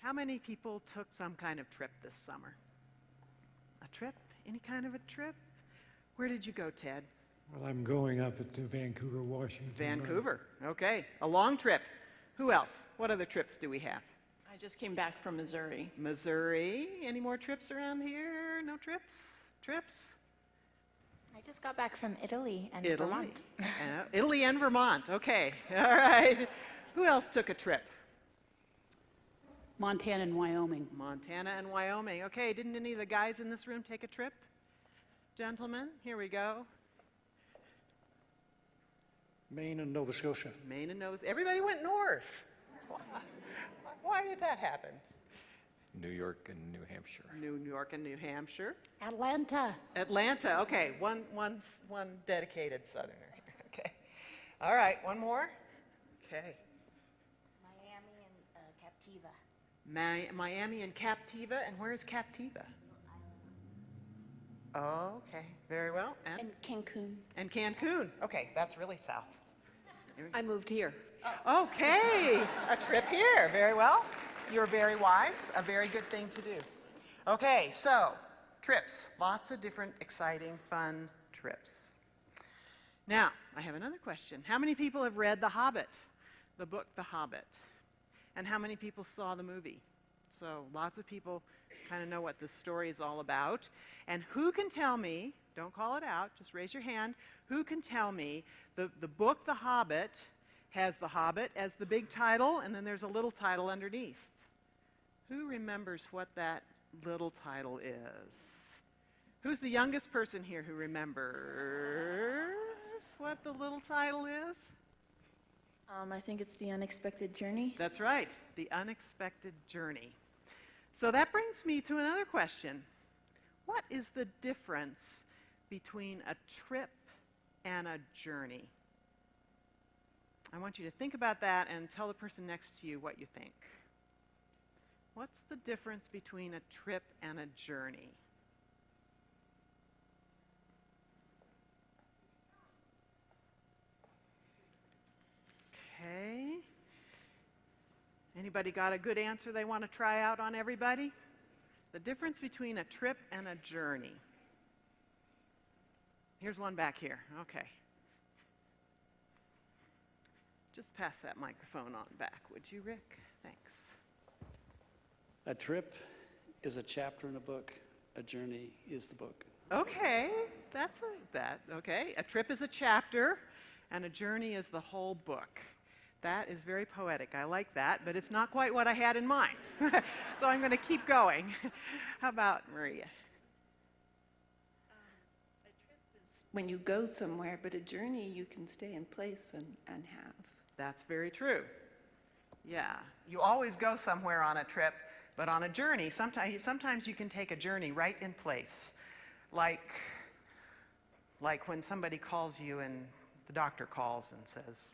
How many people took some kind of trip this summer? A trip? Any kind of a trip? Where did you go, Ted? Well, I'm going up to Vancouver, Washington. Vancouver. Okay. A long trip. Who else? What other trips do we have? I just came back from Missouri. Missouri. Any more trips around here? No trips? Trips? I just got back from Italy and Italy. Vermont. Italy and Vermont. Okay. All right. Who else took a trip? Montana and Wyoming. Montana and Wyoming. Okay. Didn't any of the guys in this room take a trip? Gentlemen, here we go. Maine and Nova Scotia. Maine and Nova. Everybody went north. Why did that happen? New York and New Hampshire. New York and New Hampshire. Atlanta. Atlanta. Okay, one dedicated Southerner. Okay. All right, one more. Okay. Miami and Captiva. Miami and Captiva. And where is Captiva? Oh, okay. Very well. And Cancun. And Cancun. Okay, that's really south. I moved here. Okay, a trip here. Very well. You're very wise. A very good thing to do. Okay, so trips. Lots of different exciting, fun trips. Now, I have another question. How many people have read The Hobbit, the book The Hobbit? And how many people saw the movie? So lots of people kind of know what the story is all about. And who can tell me, don't call it out, just raise your hand, who can tell me the book The Hobbit has The Hobbit as the big title, and then there's a little title underneath? Who remembers what that little title is? Who's the youngest person here who remembers what the little title is? I think it's The Unexpected Journey. That's right, The Unexpected Journey. So that brings me to another question. What is the difference between a trip and a journey? I want you to think about that and tell the person next to you what you think. What's the difference between a trip and a journey? Okay. Anybody got a good answer they want to try out on everybody? The difference between a trip and a journey. Here's one back here. Okay. Just pass that microphone on back, would you, Rick? Thanks. A trip is a chapter in a book. A journey is the book. Okay, okay. A trip is a chapter, and a journey is the whole book. That is very poetic. I like that, but it's not quite what I had in mind. So I'm going to keep going. How about Maria? A trip is when you go somewhere, but a journey you can stay in place and have. That's very true. Yeah. You always go somewhere on a trip, but on a journey, sometimes you can take a journey right in place. Like when somebody calls you and the doctor calls and says,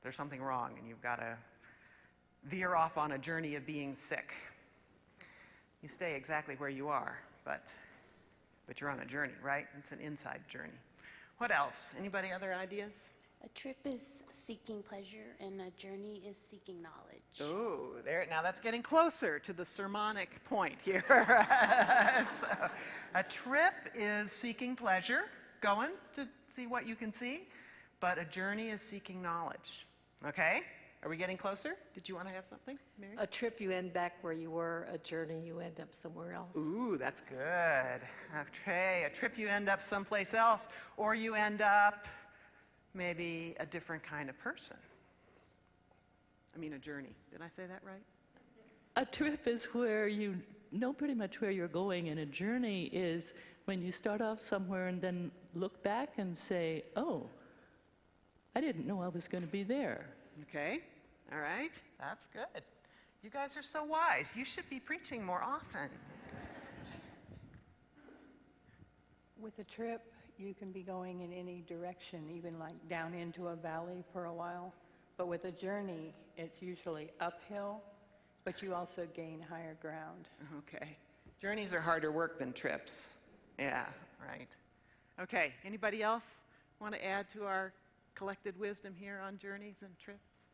there's something wrong, and you've got to veer off on a journey of being sick. You stay exactly where you are, but you're on a journey, right? It's an inside journey. What else? Anybody other ideas? A trip is seeking pleasure, and a journey is seeking knowledge. Oh, there. Now that's getting closer to the sermonic point here. So, a trip is seeking pleasure, going to see what you can see, but a journey is seeking knowledge. Okay? Are we getting closer? Did you want to have something, Mary? A trip, you end back where you were. A journey, you end up somewhere else. Ooh, that's good. Okay, a trip, you end up someplace else, or you end up maybe a different kind of person. I mean, a journey. Did I say that right? A trip is where you know pretty much where you're going, and a journey is when you start off somewhere and then look back and say, oh, I didn't know I was going to be there. Okay, all right, that's good. You guys are so wise. You should be preaching more often. With a trip, you can be going in any direction, even like down into a valley for a while. But with a journey, it's usually uphill, but you also gain higher ground. Okay. Journeys are harder work than trips. Yeah, right. Okay, anybody else want to add to our collected wisdom here on journeys and trips?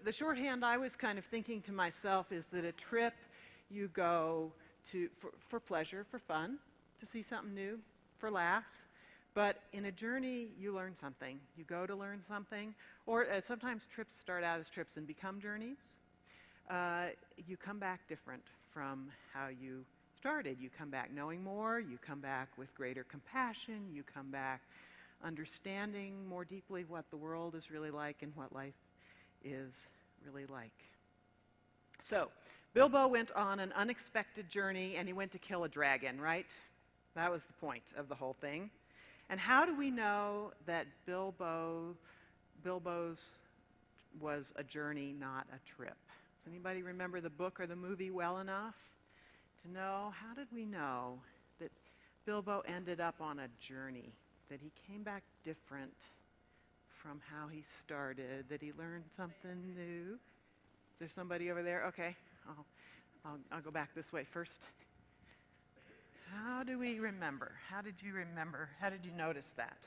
the shorthand I was kind of thinking to myself is that a trip you go to for pleasure, for fun, to see something new, for laughs. But in a journey, you learn something. You go to learn something. Or sometimes trips start out as trips and become journeys. You come back different from how you started. You come back knowing more. You come back with greater compassion. You come back understanding more deeply what the world is really like and what life is really like. So, Bilbo went on an unexpected journey and he went to kill a dragon, right? That was the point of the whole thing. And how do we know that Bilbo's was a journey, not a trip? Does anybody remember the book or the movie well enough to know? How did we know that Bilbo ended up on a journey, that he came back different from how he started, that he learned something new? Is there somebody over there? Okay, I'll go back this way first. How do we remember? How did you remember? How did you notice that?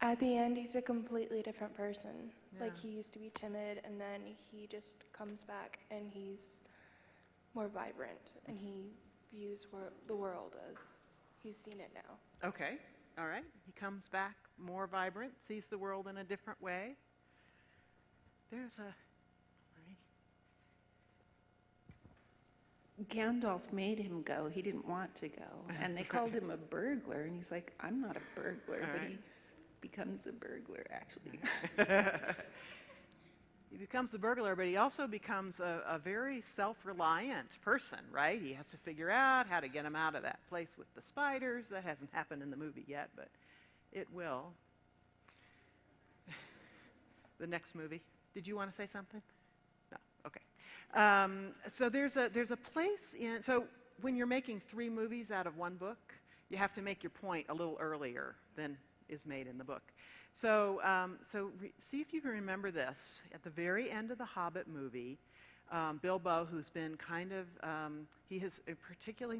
At the end, he's a completely different person. Yeah. Like, he used to be timid, and then he just comes back, and he's more vibrant, and he views the world as he's seen it now. Okay, all right. He comes back more vibrant, sees the world in a different way. There's a... Gandalf made him go. He didn't want to go. And they called him a burglar, and he's like, I'm not a burglar, but he becomes a burglar, actually. He becomes the burglar, but he also becomes a very self-reliant person, right? He has to figure out how to get him out of that place with the spiders. That hasn't happened in the movie yet, but it will. The next movie. Did you want to say something? No. Okay. So there's a place in... So when you're making 3 movies out of one book, you have to make your point a little earlier than is made in the book. So, see if you can remember this. At the very end of the Hobbit movie, Bilbo, who's been kind of, he has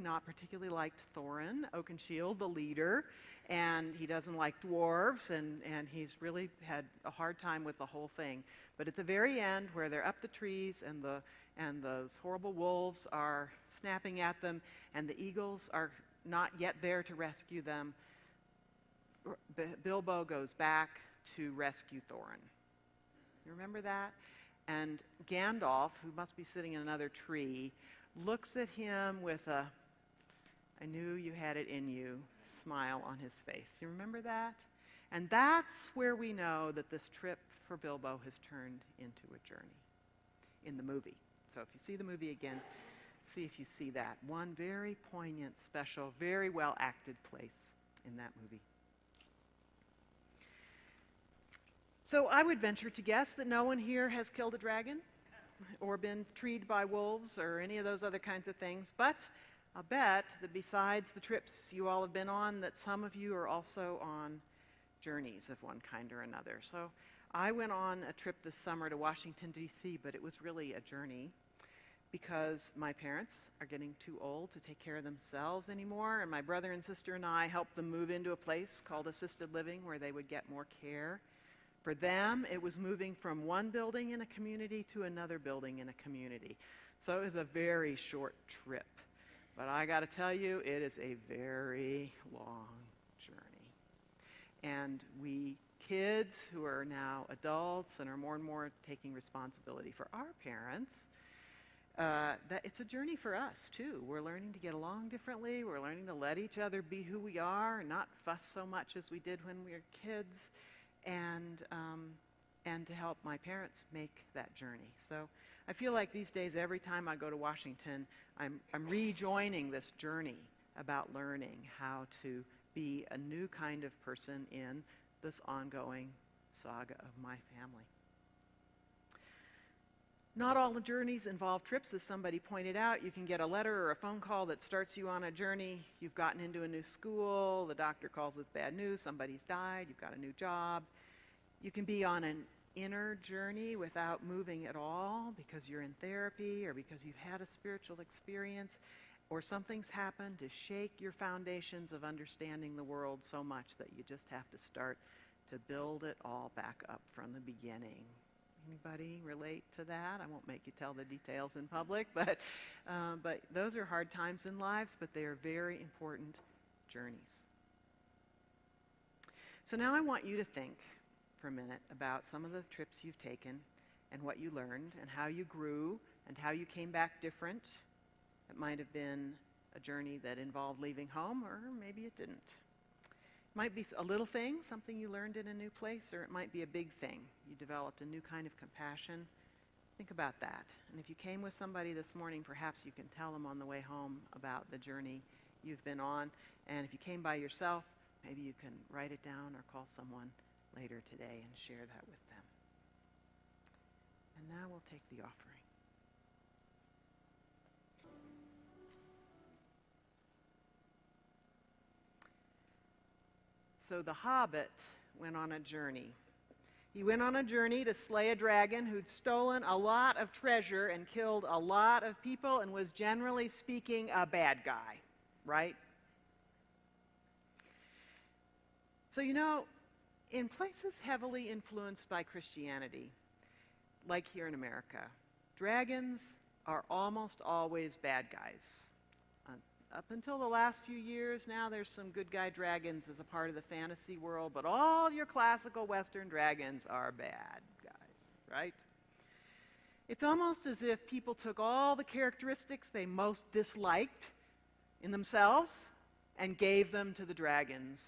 not particularly liked Thorin Oakenshield, the leader, and he doesn't like dwarves, and he's really had a hard time with the whole thing. But at the very end, where they're up the trees and those horrible wolves are snapping at them, and the eagles are not yet there to rescue them, Bilbo goes back to rescue Thorin. You remember that? And Gandalf, who must be sitting in another tree, looks at him with a, I knew you had it in you, smile on his face. You remember that? And that's where we know that this trip for Bilbo has turned into a journey in the movie. So if you see the movie again, see if you see that. One very poignant, special, very well acted place in that movie. So I would venture to guess that no one here has killed a dragon or been treed by wolves or any of those other kinds of things, but I'll bet that besides the trips you all have been on, that some of you are also on journeys of one kind or another. So I went on a trip this summer to Washington, D.C., but it was really a journey because my parents are getting too old to take care of themselves anymore, and my brother and sister and I helped them move into a place called assisted living where they would get more care. For them, it was moving from one building in a community to another building in a community. So it was a very short trip. But I got to tell you, it is a very long journey. And we kids who are now adults and are more and more taking responsibility for our parents, that it's a journey for us, too. We're learning to get along differently. We're learning to let each other be who we are and not fuss so much as we did when we were kids. And to help my parents make that journey. So I feel like these days, every time I go to Washington, I'm rejoining this journey about learning how to be a new kind of person in this ongoing saga of my family. Not all the journeys involve trips, as somebody pointed out. You can get a letter or a phone call that starts you on a journey. You've gotten into a new school, the doctor calls with bad news, somebody's died, you've got a new job. You can be on an inner journey without moving at all because you're in therapy or because you've had a spiritual experience or something's happened to shake your foundations of understanding the world so much that you just have to start to build it all back up from the beginning. Anybody relate to that? I won't make you tell the details in public, but those are hard times in lives, but they are very important journeys. So now I want you to think for a minute about some of the trips you've taken and what you learned and how you grew and how you came back different. It might have been a journey that involved leaving home, or maybe it didn't. It might be a little thing, something you learned in a new place, or it might be a big thing. You developed a new kind of compassion. Think about that. And if you came with somebody this morning, perhaps you can tell them on the way home about the journey you've been on. And if you came by yourself, maybe you can write it down or call someone later today and share that with them. And now we'll take the offering. So the Hobbit went on a journey. He went on a journey to slay a dragon who'd stolen a lot of treasure and killed a lot of people and was, generally speaking, a bad guy, right? So, you know, in places heavily influenced by Christianity, like here in America, dragons are almost always bad guys. Up until the last few years, now there's some good guy dragons as a part of the fantasy world, but all your classical Western dragons are bad guys, right? It's almost as if people took all the characteristics they most disliked in themselves and gave them to the dragons.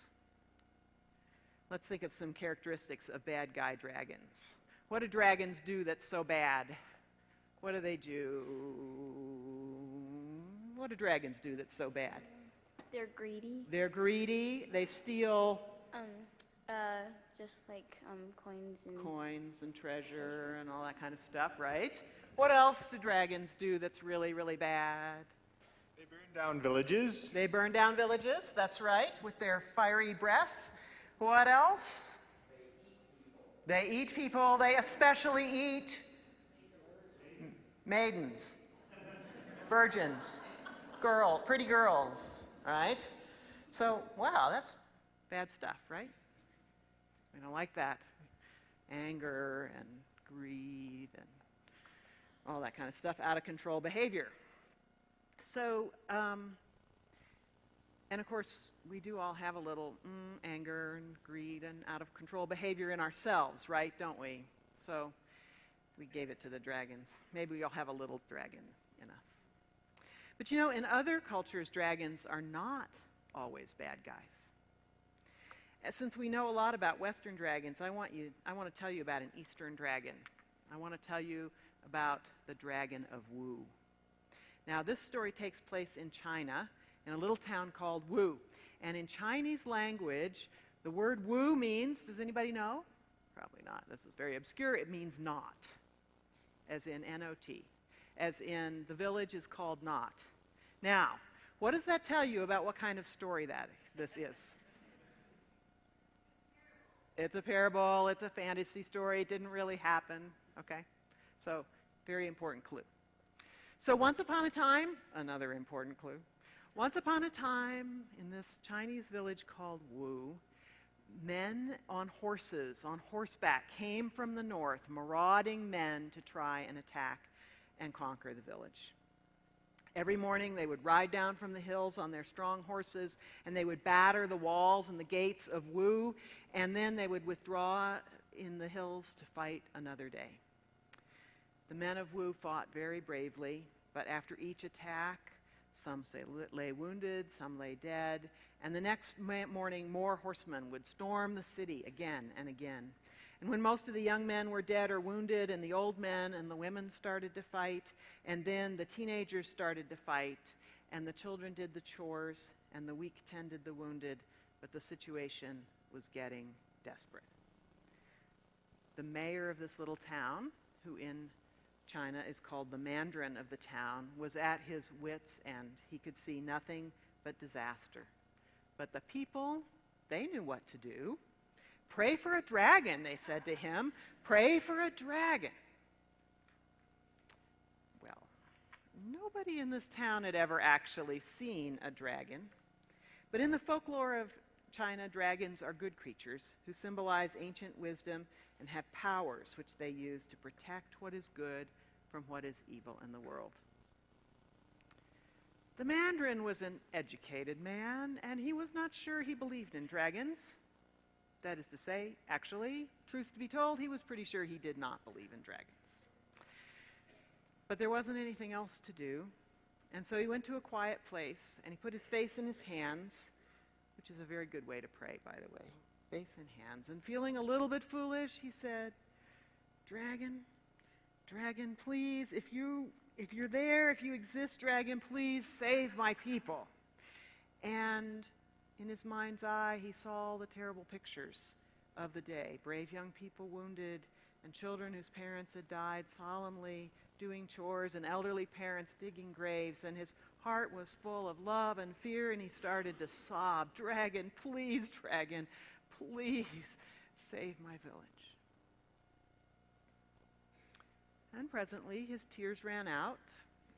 Let's think of some characteristics of bad guy dragons. What do dragons do that's so bad? What do they do? What do dragons do that's so bad? They're greedy. They're greedy. They steal Just like coins and treasure and all that kind of stuff, right? What else do dragons do that's really, really bad? They burn down villages. They burn down villages, that's right, with their fiery breath. What else? They eat people. They especially eat maidens, virgins, pretty girls, right? So, wow, that's bad stuff, right? We don't like that. Anger and greed and all that kind of stuff, out of control behavior. So, and of course, we do all have a little anger and greed and out of control behavior in ourselves, right? Don't we? So we gave it to the dragons. Maybe we all have a little dragon in us. But you know, in other cultures, dragons are not always bad guys. Since we know a lot about Western dragons, I want to tell you about an Eastern dragon. I want to tell you about the dragon of Wu. Now, this story takes place in China, in a little town called Wu. And in Chinese language, the word Wu means, does anybody know? Probably not. This is very obscure. It means not, as in N-O-T, as in the village is called Not. Now, what does that tell you about what kind of story this is? It's a parable. It's a fantasy story. It didn't really happen, okay? So, very important clue. So once upon a time, another important clue. Once upon a time, in this Chinese village called Wu, men on horses, on horseback, came from the north, marauding men to try and attack and conquer the village. Every morning they would ride down from the hills on their strong horses, and they would batter the walls and the gates of Wu, and then they would withdraw in the hills to fight another day. The men of Wu fought very bravely, but after each attack, some lay wounded, some lay dead, and the next morning more horsemen would storm the city again and again. And when most of the young men were dead or wounded, and the old men and the women started to fight, and then the teenagers started to fight, and the children did the chores, and the weak tended the wounded, but the situation was getting desperate. The mayor of this little town, who in China is called the mandarin of the town, was at his wits' end. He could see nothing but disaster. But the people, they knew what to do. Pray for a dragon, they said to him. Pray for a dragon. Well, nobody in this town had ever actually seen a dragon. But in the folklore of China, dragons are good creatures who symbolize ancient wisdom and have powers which they use to protect what is good from what is evil in the world. The Mandarin was an educated man, and he was not sure he believed in dragons. That is to say, actually, truth to be told, he was pretty sure he did not believe in dragons. But there wasn't anything else to do, and so he went to a quiet place, and he put his face in his hands, which is a very good way to pray, by the way, face in hands. And feeling a little bit foolish, he said, "Dragon, dragon, please, if you're there, if you exist, dragon, please save my people." And in his mind's eye, he saw all the terrible pictures of the day. Brave young people wounded, and children whose parents had died solemnly doing chores, and elderly parents digging graves. And his heart was full of love and fear, and he started to sob, "Dragon, please, dragon, please save my village." And presently his tears ran out,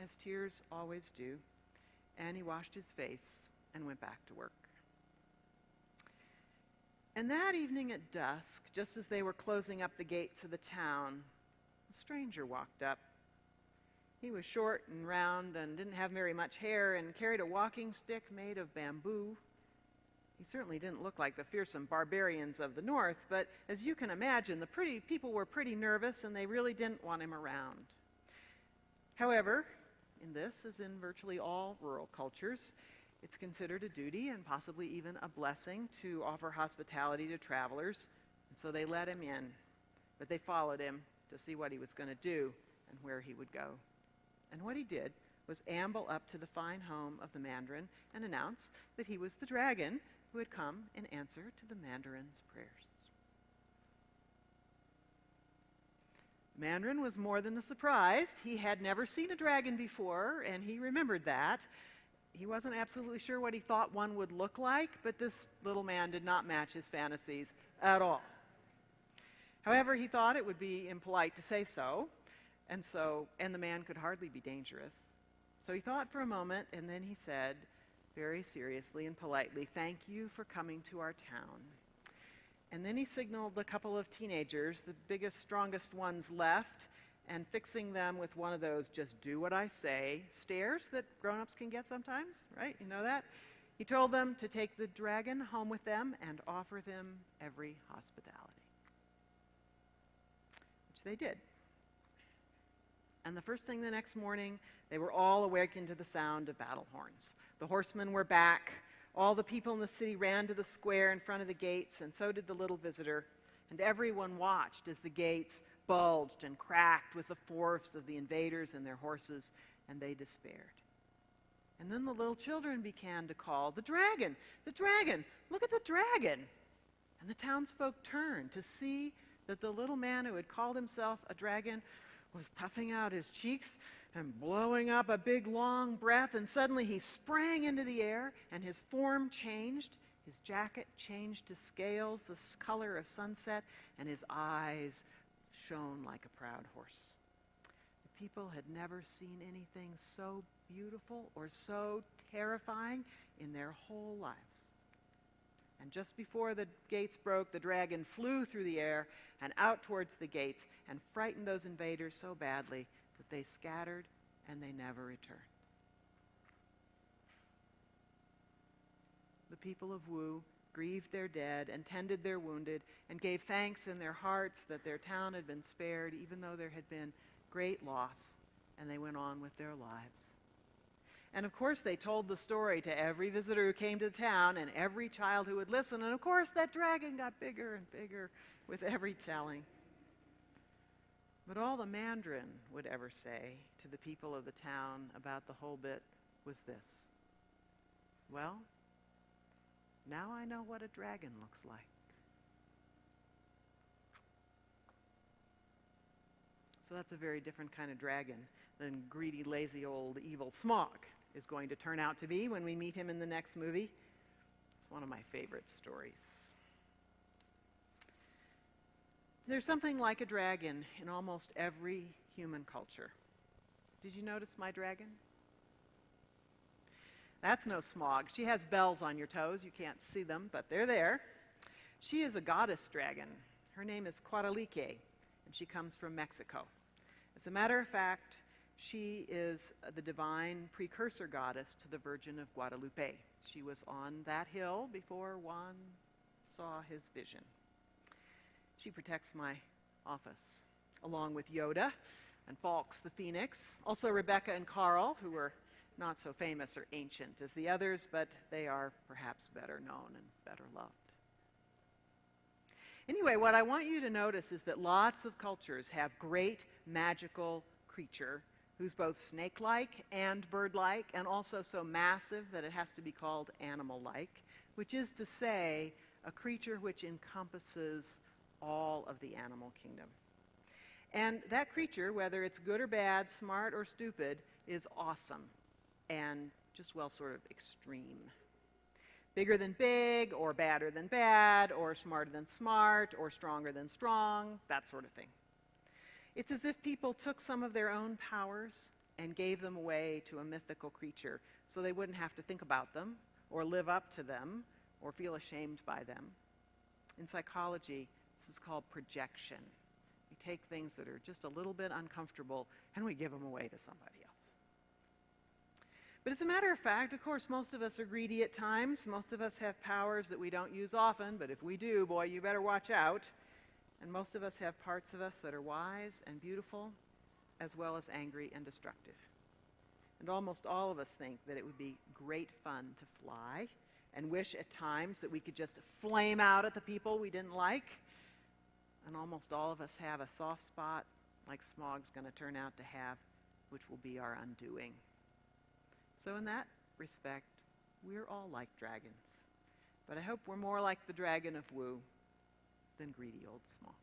as tears always do, and he washed his face and went back to work. And that evening at dusk, just as they were closing up the gates of the town, a stranger walked up. He was short and round and didn't have very much hair and carried a walking stick made of bamboo. He certainly didn't look like the fearsome barbarians of the north, but as you can imagine, the people were pretty nervous and they really didn't want him around. However, in this, as in virtually all rural cultures, it's considered a duty and possibly even a blessing to offer hospitality to travelers, and so they let him in. But they followed him to see what he was going to do and where he would go. And what he did was amble up to the fine home of the Mandarin and announce that he was the dragon who had come in answer to the Mandarin's prayers. The Mandarin was more than surprised. He had never seen a dragon before, and he remembered that. He wasn't absolutely sure what he thought one would look like, but this little man did not match his fantasies at all. However, he thought it would be impolite to say so, and the man could hardly be dangerous. So he thought for a moment, and then he said, very seriously and politely, "Thank you for coming to our town." And then he signaled a couple of teenagers, the biggest, strongest ones left, and fixing them with one of those "just do what I say" stares that grown-ups can get sometimes, right? You know that? He told them to take the dragon home with them and offer them every hospitality, which they did. And the first thing the next morning, they were all awakened to the sound of battle horns. The horsemen were back. All the people in the city ran to the square in front of the gates, and so did the little visitor. And everyone watched as the gates bulged and cracked with the force of the invaders and their horses, and they despaired. And then the little children began to call, "The dragon! The dragon! Look at the dragon!" And the townsfolk turned to see that the little man who had called himself a dragon was puffing out his cheeks and blowing up a big long breath, and suddenly he sprang into the air and his form changed. His jacket changed to scales, the color of sunset, and his eyes shone like a proud horse. The people had never seen anything so beautiful or so terrifying in their whole lives. And just before the gates broke, the dragon flew through the air and out towards the gates and frightened those invaders so badly that they scattered and they never returned. The people of Wu grieved their dead and tended their wounded and gave thanks in their hearts that their town had been spared, even though there had been great loss, and they went on with their lives. And of course, they told the story to every visitor who came to town and every child who would listen. And of course, that dragon got bigger and bigger with every telling. But all the Mandarin would ever say to the people of the town about the whole bit was this: "Well, now I know what a dragon looks like." So that's a very different kind of dragon than greedy, lazy, old, evil Smaug is going to turn out to be when we meet him in the next movie. It's one of my favorite stories. There's something like a dragon in almost every human culture. Did you notice my dragon? That's no Smog. She has bells on your toes. You can't see them, but they're there. She is a goddess dragon. Her name is Cuatalique, and she comes from Mexico. As a matter of fact, she is the divine precursor goddess to the Virgin of Guadalupe. She was on that hill before Juan saw his vision. She protects my office, along with Yoda and Falks the Phoenix. Also Rebecca and Carl, who were not so famous or ancient as the others, but they are perhaps better known and better loved. Anyway, what I want you to notice is that lots of cultures have great magical creature who's both snake-like and bird-like, and also so massive that it has to be called animal-like, which is to say, a creature which encompasses all of the animal kingdom. And that creature, whether it's good or bad, smart or stupid, is awesome and just, well, sort of extreme. Bigger than big, or badder than bad, or smarter than smart, or stronger than strong, that sort of thing. It's as if people took some of their own powers and gave them away to a mythical creature so they wouldn't have to think about them, or live up to them, or feel ashamed by them. In psychology, this is called projection. We take things that are just a little bit uncomfortable and we give them away to somebody else. But as a matter of fact, of course, most of us are greedy at times. Most of us have powers that we don't use often, but if we do, boy, you better watch out. And most of us have parts of us that are wise and beautiful, as well as angry and destructive. And almost all of us think that it would be great fun to fly, and wish at times that we could just flame out at the people we didn't like. And almost all of us have a soft spot, like Smog's going to turn out to have, which will be our undoing. So in that respect, we're all like dragons. But I hope we're more like the dragon of Wu than greedy old Smog.